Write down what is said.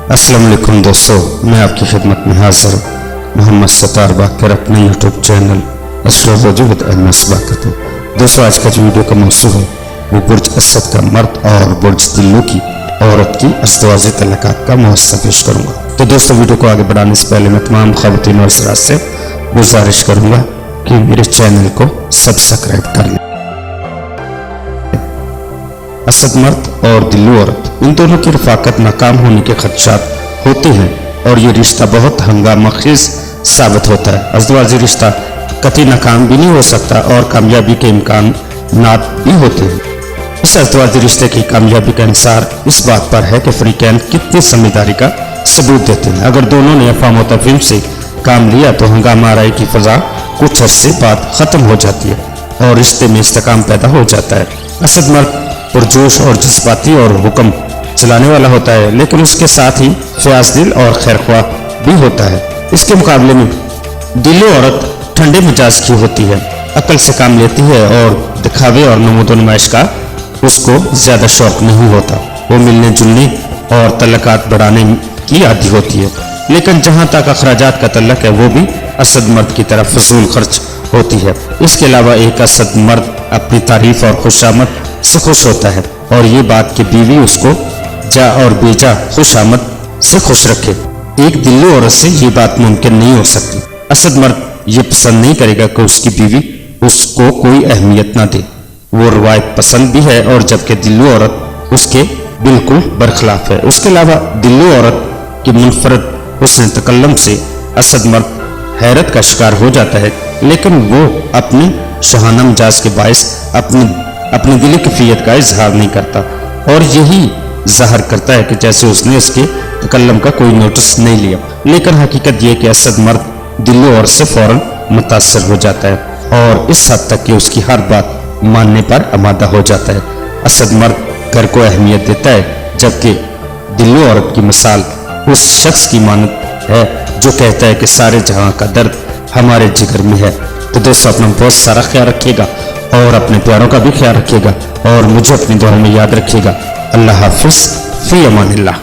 अस्सलाम वालेकुम दोस्तों, मैं आपकी खिदमत में हाजिर मोहम्मद सत्तार बाकर अपने यूट्यूब चैनल असर वजूद बात हूँ। दोस्तों, आज का जो वीडियो का मौजू है वो बुर्ज असद का मर्द और बुर्ज दिल्लू की औरत की अज़दवाजी तलाक़ात का मुहस्सा पेश करूँगा। तो दोस्तों, वीडियो को आगे बढ़ाने से पहले मैं तमाम ख़वातीन और हज़रात से गुजारिश करूँगा कि मेरे चैनल को सब्सक्राइब कर लें। असद मर्द और दिल्लू औरत, इन दोनों की रफाकत नाकाम होने के खदशात होते हैं और ये रिश्ता बहुत हंगामाखेज साबित होता है। अज़दवाजी रिश्ता कतई नाकाम भी नहीं हो सकता और कामयाबी के इम्कान नात भी होते हैं। इस अज़दवाजी रिश्ते की कामयाबी का इंसार इस बात पर है कि फ़रीक़ैन कितनी समझदारी का सबूत देते हैं। अगर दोनों ने अफ़ाम व तफ़हीम से काम लिया तो हंगामा आराई की फ़ज़ा कुछ अरसे बाद ख़त्म हो जाती है और रिश्ते में इस्तेकाम पैदा हो जाता है। असद मर्द पुरजोश और जज्बाती और हुक्म चलाने वाला होता है, लेकिन उसके साथ ही फ़याज़ दिल और खैरख्वाह भी होता है। इसके मुकाबले में दिल्लू औरत ठंडे मिजाज की होती है, अकल से काम लेती है और दिखावे और नमूदो नुमाइश का उसको ज़्यादा शौक नहीं होता। वो मिलने जुलने और तल्लुकात बढ़ाने की आदी होती है, लेकिन जहाँ तक अखराजात का तल्लुक है वो भी असद मर्द की तरफ फजूल खर्च होती है। इसके अलावा एक असद मर्द अपनी तारीफ और खुशामद से खुश होता है और ये बात कि बीवी उसको जा और बेजा खुशामद से खुश रखे। एक दिल्लू औरत से ये बात मुमकिन नहीं हो सकती। असद मर्द ये पसंद नहीं करेगा कि उसकी बीवी उसको कोई अहमियत ना दे। वो रवायत पसंद भी है और जबकि दिल्लू औरत उसके बिल्कुल बरखिलाफ है। उसके अलावा दिल्लू औरत की मुनफरद हुस्न तकल्लुम से असद मर्द हैरत का शिकार हो जाता है, लेकिन वो अपनी शहाना मिजाज के बायस अपनी दिली कैफियत का इजहार नहीं करता और यही ज़ाहिर करता है कि जैसे उसने इसके तकल्लुम का कोई नोटिस नहीं लिया। लेकिन हकीकत यह कि असद मर्द दिल्लू औरत से फौरन मुतासर हो जाता है और इस हद तक कि उसकी हर बात मानने पर आमादा हो जाता है। असद मर्द घर को अहमियत देता है, जबकि दिल्लू औरत की मिसाल उस शख्स की मानत है जो कहता है कि सारे जहां का दर्द हमारे जिगर में है। तो दोस्तों, अपना बहुत सारा ख्याल रखिएगा और अपने प्यारों का भी ख्याल रखिएगा और मुझे अपनी दुआओं में याद रखिएगा। अल्लाह हाफिज़, फ़ी अमानिल्लाह।